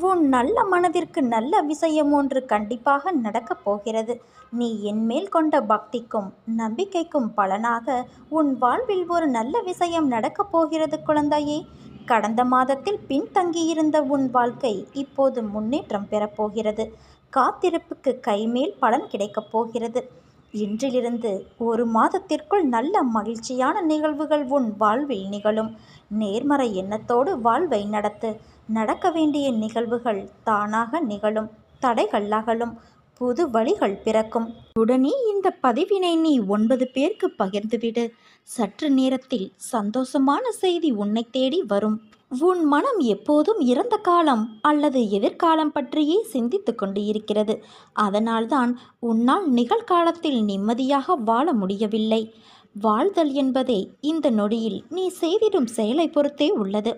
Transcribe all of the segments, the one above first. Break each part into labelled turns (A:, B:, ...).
A: உன் நல்ல மனதிற்கு நல்ல விஷயம் ஒன்று கண்டிப்பாக நடக்கப் போகிறது. நீ என்மேல் கொண்ட பக்திக்கும் நம்பிக்கைக்கும் பலனாக உன் வாழ்வில் ஒரு நல்ல விஷயம் நடக்கப் போகிறது குழந்தையே. கடந்த மாதத்தில் பின்தங்கியிருந்த உன் வாழ்க்கை இப்போது முன்னேற்றம் பெறப்போகிறது. காத்திருப்புக்கு கைமேல் பலன் கிடைக்கப் போகிறது. இன்றிலிருந்து ஒரு மாதத்திற்குள் நல்ல மகிழ்ச்சியான நிகழ்வுகள் உன் வாழ்வில் நிகழும். நேர்மறை எண்ணத்தோடு வாழ்வை நடத்து. நடக்க வேண்டிய நிகழ்வுகள் தானாக நிகழும். தடைகள் அகலும். புது வழிகள் பிறக்கும். உடனே இந்த பதிவினை நீ 9 பேருக்கு பகிர்ந்துவிடு. சற்று நேரத்தில் சந்தோஷமான செய்தி உன்னை தேடி வரும். உன் மனம் எப்போதும் இறந்த காலம் அல்லது எதிர்காலம் பற்றியே சிந்தித்து கொண்டு இருக்கிறது. அதனால்தான் உன்னால் நிகழ்காலத்தில் நிம்மதியாக வாழ முடியவில்லை. வாழ்தல் என்பதே இந்த நொடியில் நீ செய்திடும் செயலை பொறுத்தே உள்ளது.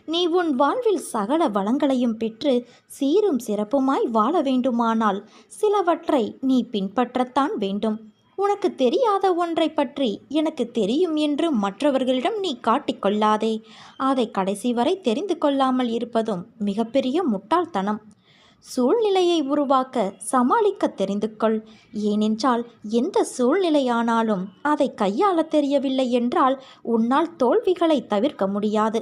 A: நீ உன் வாழ்வில் சகல வளங்களையும் பெற்று சீரும் சிறப்புமாய் வாழ வேண்டுமானால் சிலவற்றை நீ பின்பற்றத்தான் வேண்டும். உனக்கு தெரியாத ஒன்றை பற்றி எனக்கு தெரியும் என்று மற்றவர்களிடம் நீ காட்டிக்கொள்ளாதே. அதை கடைசி வரை தெரிந்து கொள்ளாமல் இருப்பதும் மிகப்பெரிய முட்டாள்தனம். சூழ்நிலையை உருவாக்க சமாளிக்க தெரிந்து கொள். ஏனென்றால் எந்த சூழ்நிலையானாலும் அதை கையாள தெரியவில்லை என்றால் உன்னால் தோல்விகளை தவிர்க்க முடியாது.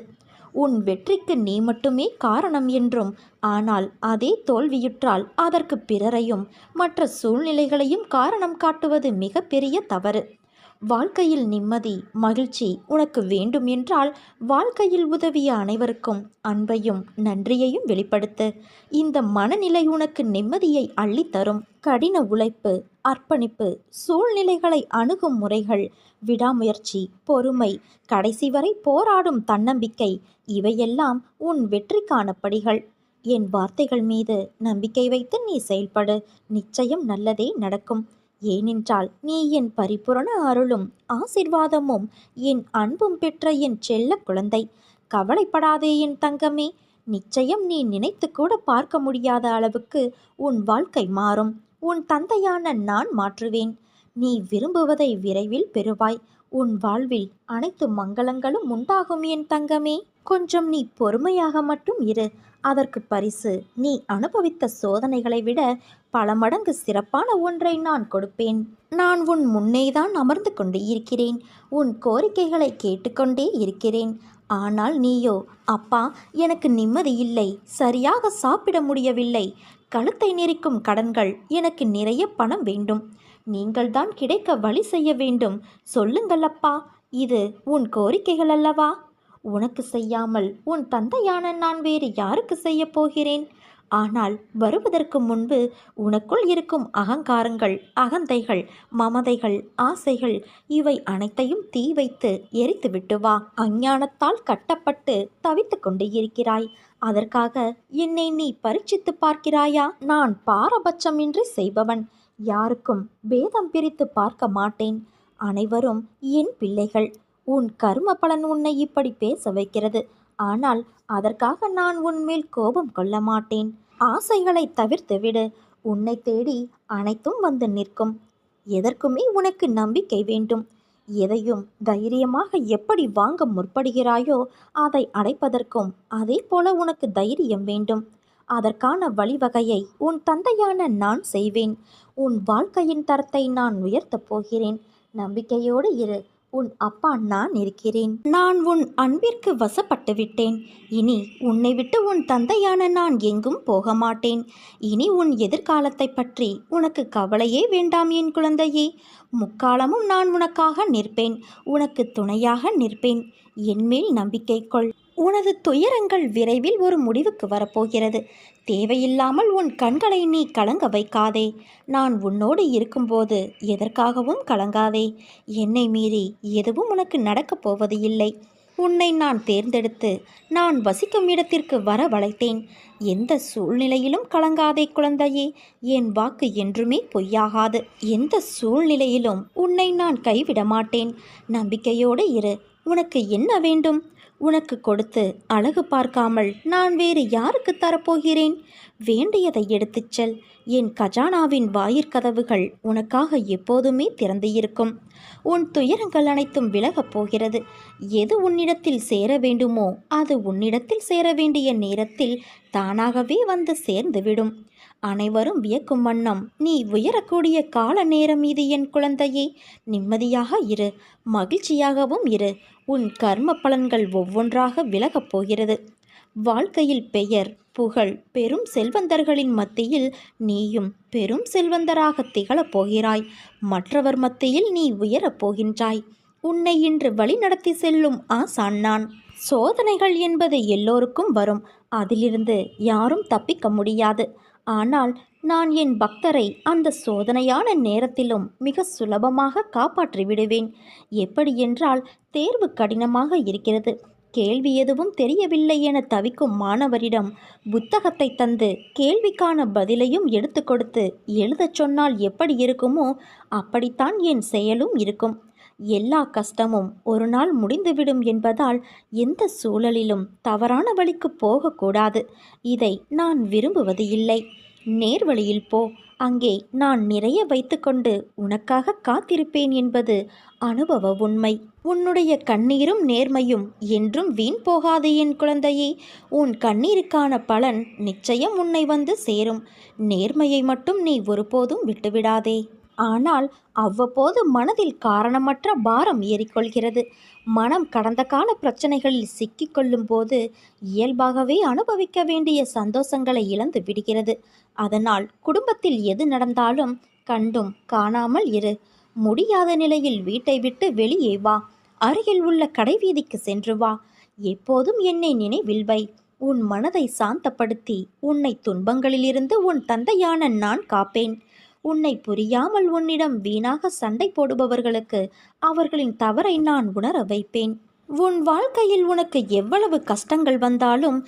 A: உன் வெற்றிக்கு நீ மட்டுமே காரணம் என்றும், ஆனால் அதே தோல்வியுற்றால் அதற்கு பிறரையும் மற்ற சூழ்நிலைகளையும் காரணம் காட்டுவது மிகப்பெரிய தவறு. வாழ்க்கையில் நிம்மதி மகிழ்ச்சி உனக்கு வேண்டும் என்றால் வாழ்க்கையில் உதவிய அனைவருக்கும் அன்பையும் நன்றியையும் வெளிப்படுத்து. இந்த மனநிலை உனக்கு நிம்மதியை அள்ளித்தரும். கடின உழைப்பு, அர்ப்பணிப்பு, சூழ்நிலைகளை அணுகும் முறைகள், விடாமுயற்சி, பொறுமை, கடைசி வரை போராடும் தன்னம்பிக்கை இவையெல்லாம் உன் வெற்றிக்கான படிகள். என் வார்த்தைகள் மீது நம்பிக்கை வைத்து நீ செயல்படு. நிச்சயம் நல்லதே நடக்கும். ஏனென்றால் நீ என் பரிபூரண அருளும் ஆசிர்வாதமும் என் அன்பும் பெற்ற என் செல்ல குழந்தை. கவலைப்படாதே என் தங்கமே. நிச்சயம் நீ நினைத்து கூட பார்க்க முடியாத அளவுக்கு உன் வாழ்க்கை மாறும். உன் தந்தையான நான் மாற்றுவேன். நீ விரும்புவதை விரைவில் பெறுவாய். உன் வாழ்வில் அனைத்து மங்களங்களும் உண்டாகும் என் தங்கமே. கொஞ்சம் நீ பொறுமையாக மட்டும் இரு. அதற்கு பரிசு நீ அனுபவித்த சோதனைகளை விட பல மடங்கு சிறப்பான ஒன்றை நான் கொடுப்பேன். நான் உன் முன்னேதான் அமர்ந்து கொண்டு இருக்கிறேன். உன் கோரிக்கைகளை கேட்டுக்கொண்டே இருக்கிறேன். ஆனால் நீயோ, அப்பா எனக்கு நிம்மதி இல்லை, சரியாக சாப்பிட முடியவில்லை, கழுத்தை நெரிக்கும் கடன்கள், எனக்கு நிறைய பணம் வேண்டும், நீங்கள்தான் கிடைக்க வழி செய்ய வேண்டும், சொல்லுங்கள் அப்பா, இது உன் கோரிக்கைகள் அல்லவா? உனக்கு செய்யாமல் உன் தந்தையான நான் வேறு யாருக்கு செய்ய போகிறேன்? ஆனால் வருவதற்கு முன்பு உனக்குள் இருக்கும் அகங்காரங்கள், அகந்தைகள், மமதைகள், ஆசைகள் இவை அனைத்தையும் தீ வைத்து எரித்து விட்டு வா. அஞ்ஞானத்தால் கட்டப்பட்டு தவித்து கொண்டு இருக்கிறாய். அதற்காக என்னை நீ பரீட்சித்து பார்க்கிறாயா? நான் பாரபட்சமின்றி செய்பவன். யாருக்கும் பேதம் பிரித்து பார்க்க மாட்டேன். அனைவரும் என் பிள்ளைகள். உன் கர்ம பலன் உன்னை இப்படி பேச வைக்கிறது. ஆனால் அதற்காக நான் உன்மேல் கோபம் கொள்ள மாட்டேன். ஆசைகளை தவிர்த்து விடு. உன்னை தேடி அனைத்தும் வந்து நிற்கும். எதற்குமே உனக்கு நம்பிக்கை வேண்டும். எதையும் தைரியமாக எப்படி வாங்க முற்படுகிறாயோ அதை அடைப்பதற்கும் அதே போல உனக்கு தைரியம் வேண்டும். அதற்கான வழிவகையை உன் தந்தையான நான் செய்வேன். உன் வாழ்க்கையின் தரத்தை நான் உயர்த்தப் போகிறேன். நம்பிக்கையோடு இரு. உன் அப்பா நான் இருக்கிறேன். நான் உன் அன்பிற்கு வசப்பட்டு விட்டேன். இனி உன்னை விட்டு உன் தந்தையான நான் எங்கும் போக மாட்டேன். இனி உன் எதிர்காலத்தை பற்றி உனக்கு கவலையே வேண்டாம் என் குழந்தையே. முக்காலமும் நான் உனக்காக நிற்பேன். உனக்கு துணையாக நிற்பேன். என்மேல் நம்பிக்கை கொள். உனது துயரங்கள் விரைவில் ஒரு முடிவுக்கு வரப்போகிறது. தேவையில்லாமல் உன் கண்களை நீ கலங்க வைக்காதே. நான் உன்னோடு இருக்கும்போது எதற்காகவும் கலங்காதே. என்னை மீறி எதுவும் உனக்கு நடக்கப் போவது இல்லை. உன்னை நான் தேர்ந்தெடுத்து நான் வசிக்கும் இடத்திற்கு வரவழைத்தேன். எந்த சூழ்நிலையிலும் கலங்காதே குழந்தையே. என் வாக்கு என்றுமே பொய்யாகாது. எந்த சூழ்நிலையிலும் உன்னை நான் கைவிட மாட்டேன். நம்பிக்கையோடு இரு. உனக்கு என்ன வேண்டும்? உனக்கு கொடுத்து அழகு பார்க்காமல் நான் வேறு யாருக்கு தரப்போகிறேன்? வேண்டியதை எடுத்துச் செல். என் கஜானாவின் வாயிற்கதவுகள் உனக்காக எப்போதுமே திறந்து இருக்கும். உன் துயரங்கள் அனைத்தும் விலகப் போகிறது. எது உன்னிடத்தில் சேர வேண்டுமோ அது உன்னிடத்தில் சேர வேண்டிய நேரத்தில் தானாகவே வந்து சேர்ந்துவிடும். அனைவரும் வியக்கும் வண்ணம் நீ உயரக்கூடிய கால நேரம் இது என் குழந்தையே. நிம்மதியாக இரு, மகிழ்ச்சியாகவும் இரு. உன் கர்ம பலன்கள் ஒவ்வொன்றாக விலகப் போகிறது. வாழ்க்கையில் பெயர், புகழ், பெரும் செல்வந்தர்களின் மத்தியில் நீயும் பெரும் செல்வந்தராக திகழப் போகிறாய். மற்றவர் மத்தியில் நீ உயரப் போகின்றாய். உன்னை இன்று வழிநடத்தி செல்லும் ஆசான் நான். சோதனைகள் என்பது எல்லோருக்கும் வரும், அதிலிருந்து யாரும் தப்பிக்க முடியாது. ஆனால் நான் என் பக்தரை அந்த சோதனையான நேரத்திலும் மிக சுலபமாக காப்பாற்றி விடுவேன். எப்படி என்றால், தேர்வு கடினமாக இருக்கிறது, கேள்வி எதுவும் தெரியவில்லை என தவிக்கும் மாணவரிடம் புத்தகத்தை தந்து கேள்விக்கான பதிலையும் எடுத்து கொடுத்து எழுதச் சொன்னால் எப்படி இருக்குமோ அப்படித்தான் என் செயலும் இருக்கும். எல்லா கஷ்டமும் ஒரு நாள் முடிந்துவிடும் என்பதால் எந்த சூழலிலும் தவறான வழிக்கு போகக்கூடாது. இதை நான் விரும்புவது இல்லை. நேர்வழியில் போ, அங்கே நான் நிறைய வைத்துக்கொண்டு உனக்காக காத்திருப்பேன் என்பது அனுபவ உண்மை. உன்னுடைய கண்ணீரும் நேர்மையும் என்றும் வீண் போகாது என் குழந்தையே. உன் கண்ணீருக்கான பலன் நிச்சயம் உன்னை வந்து சேரும். நேர்மையை மட்டும் நீ ஒருபோதும் விட்டுவிடாதே. ஆனால் அவ்வப்போது மனதில் காரணமற்ற பாரம் ஏறிக்கொள்கிறது. மனம் கடந்த கால பிரச்சனைகளில் சிக்கிக்கொள்ளும் போது இயல்பாகவே அனுபவிக்க வேண்டிய சந்தோஷங்களை இழந்து விடுகிறது. அதனால் குடும்பத்தில் எது நடந்தாலும் கண்டும் காணாமல் இரு. முடியாத நிலையில் வீட்டை விட்டு வெளியே வா. அருகில் உள்ள கடைவீதிக்கு சென்று வா. எப்போதும் என்னை நினைவில் வை. உன் மனதை சாந்தப்படுத்தி உன்னை துன்பங்களிலிருந்து உன் தந்தையான நான் காப்பேன். உன்னை புரியாமல் உன்னிடம் வீணாக சண்டை போடுபவர்களுக்கு அவர்களின் தவறை நான் உணர வைப்பேன். உன் வாழ்க்கையில் உனக்கு எவ்வளவு கஷ்டங்கள் வந்தாலும்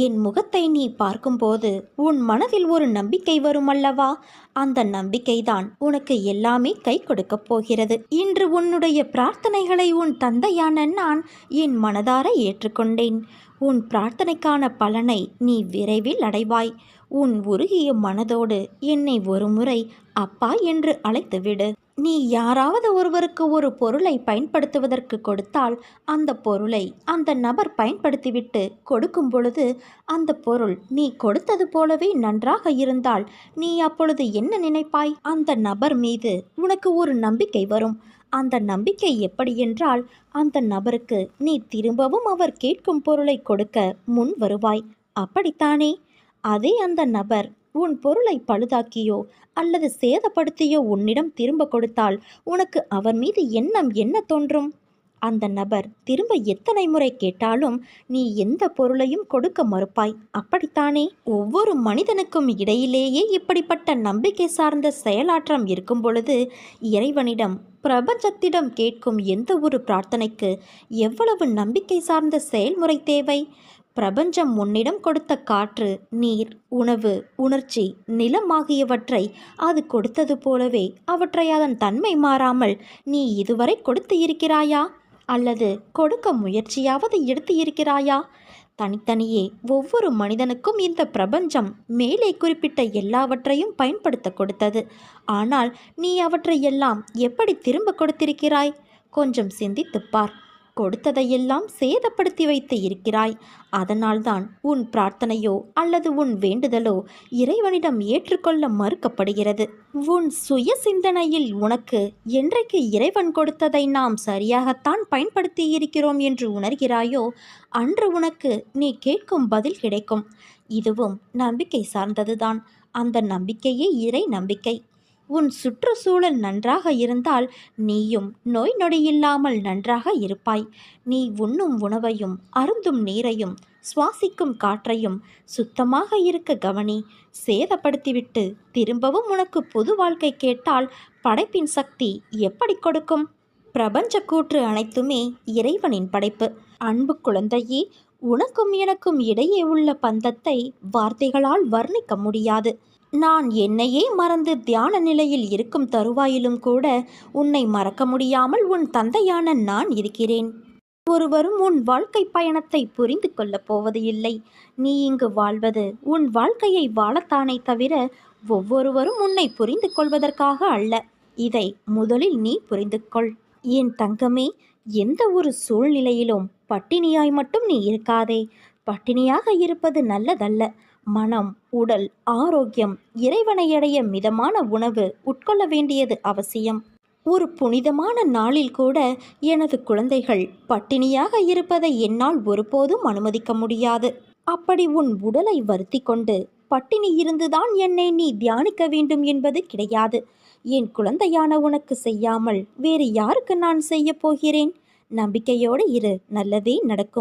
A: என் முகத்தை நீ பார்க்கும்போது உன் மனதில் ஒரு நம்பிக்கை வரும் அல்லவா? அந்த நம்பிக்கைதான் உனக்கு எல்லாமே கை கொடுக்கப் போகிறது. இன்று உன்னுடைய பிரார்த்தனைகளை உன் தந்தையான நான் என் மனதார ஏற்றுக்கொண்டேன். உன் பிரார்த்தனைக்கான பலனை நீ விரைவில் அடைவாய். உன் உருகிய மனதோடு என்னை ஒருமுறை அப்பா என்று அழைத்துவிடு. நீ யாராவது ஒருவருக்கு ஒரு பொருளை பயன்படுத்துவதற்கு கொடுத்தால் அந்த பொருளை அந்த நபர் பயன்படுத்திவிட்டு கொடுக்கும் பொழுது அந்த பொருள் நீ கொடுத்தது போலவே நன்றாக இருந்தால் நீ அப்பொழுது என்ன நினைப்பாய்? அந்த நபர் மீது உனக்கு ஒரு நம்பிக்கை வரும். அந்த நம்பிக்கை எப்படி என்றால், அந்த நபருக்கு நீ திரும்பவும் அவர் கேட்கும் பொருளை கொடுக்க முன் வருவாய். அப்படித்தானே? அதே அந்த நபர் உன் பொருளை பழுதாக்கியோ அல்லது சேதப்படுத்தியோ உன்னிடம் திரும்ப கொடுத்தால் உனக்கு அவர் மீது எண்ணம் என்ன தோன்றும்? அந்த நபர் திரும்ப எத்தனை முறை கேட்டாலும் நீ எந்த பொருளையும் கொடுக்க மறுப்பாய். அப்படித்தானே? ஒவ்வொரு மனிதனுக்கும் இடையிலேயே இப்படிப்பட்ட நம்பிக்கை சார்ந்த செயலாற்றம் இருக்கும் பொழுது இறைவனிடம், பிரபஞ்சத்திடம் கேட்கும் எந்த ஒரு பிரார்த்தனைக்கு எவ்வளவு நம்பிக்கை சார்ந்த செயல்முறை தேவை? பிரபஞ்சம் உன்னிடம் கொடுத்த காற்று, நீர், உணவு, உணர்ச்சி, நிலம் ஆகியவற்றை அது கொடுத்தது போலவே அவற்றை அதன் தன்மை மாறாமல் நீ இதுவரை கொடுத்து இருக்கிறாயா? அல்லது கொடுக்க முயற்சியாவது எடுத்து இருக்கிறாயா? தனித்தனியே ஒவ்வொரு மனிதனுக்கும் இந்த பிரபஞ்சம் மேலே குறிப்பிட்ட எல்லாவற்றையும் பயன்படுத்த கொடுத்தது. ஆனால் நீ அவற்றையெல்லாம் எப்படி திரும்ப கொடுத்திருக்கிறாய்? கொஞ்சம் சிந்தித்துப்பார். கொடுத்ததையெல்லாம் சேதப்படுத்தி வைத்து இருக்கிறாய். அதனால்தான் உன் பிரார்த்தனையோ அல்லது உன் வேண்டுதலோ இறைவனிடம் ஏற்றுக்கொள்ள மறுக்கப்படுகிறது. உன் சுய சிந்தனையில் உனக்கு என்றைக்கு இறைவன் கொடுத்ததை நாம் சரியாகத்தான் பயன்படுத்தி இருக்கிறோம் என்று உணர்கிறாயோ அன்று உனக்கு நீ கேட்கும் பதில் கிடைக்கும். இதுவும் நம்பிக்கை சார்ந்ததுதான். அந்த நம்பிக்கையே இறை நம்பிக்கை. உன் சுற்றுச்சூழல் நன்றாக இருந்தால் நீயும் நோய் நொடியில்லாமல் நன்றாக இருப்பாய். நீ உண்ணும் உணவையும் அருந்தும் நீரையும் சுவாசிக்கும் காற்றையும் சுத்தமாக இருக்க கவனி. சேதப்படுத்திவிட்டு திரும்பவும் உனக்கு புது வாழ்க்கை கேட்டால் படைப்பின் சக்தி எப்படி கொடுக்கும்? பிரபஞ்ச கூற்று அனைத்துமே இறைவனின் படைப்பு. அன்பு குழந்தையே, உனக்கும் எனக்கும் இடையே உள்ள பந்தத்தை வார்த்தைகளால் வர்ணிக்க முடியாது. நான் என்னையே மறந்து தியான நிலையில் இருக்கும் தருவாயிலும் கூட உன்னை மறக்க முடியாமல் உன் தந்தையான நான் இருக்கிறேன். ஒருவரும் உன் வாழ்க்கை பயணத்தை புரிந்து கொள்ளப் போவது இல்லை. நீ இங்கு வாழ்வது உன் வாழ்க்கையை வாழத்தானே தவிர ஒவ்வொருவரும் உன்னை புரிந்து கொள்வதற்காக அல்ல. இதை முதலில் நீ புரிந்து கொள். என் தங்கமே, எந்த ஒரு சூழ்நிலையிலும் பட்டினியாய் மட்டும் நீ இருக்காதே. பட்டினியாக இருப்பது நல்லதல்ல. மனம், உடல் ஆரோக்கியம், இறைவனை அடைய மிதமான உணவு உட்கொள்ள வேண்டியது அவசியம். ஒரு புனிதமான நாளில் கூட எனது குழந்தைகள் பட்டினியாக இருப்பதை என்னால் ஒருபோதும் அனுமதிக்க முடியாது. அப்படி உன் உடலை வருத்தி கொண்டு பட்டினி இருந்துதான் என்னை நீ தியானிக்க வேண்டும் என்பது கிடையாது. என் குழந்தையான உனக்கு செய்யாமல் வேறு யாருக்கு நான் செய்ய போகிறேன்? நம்பிக்கையோடு இரு, நல்லதே நடக்கும்.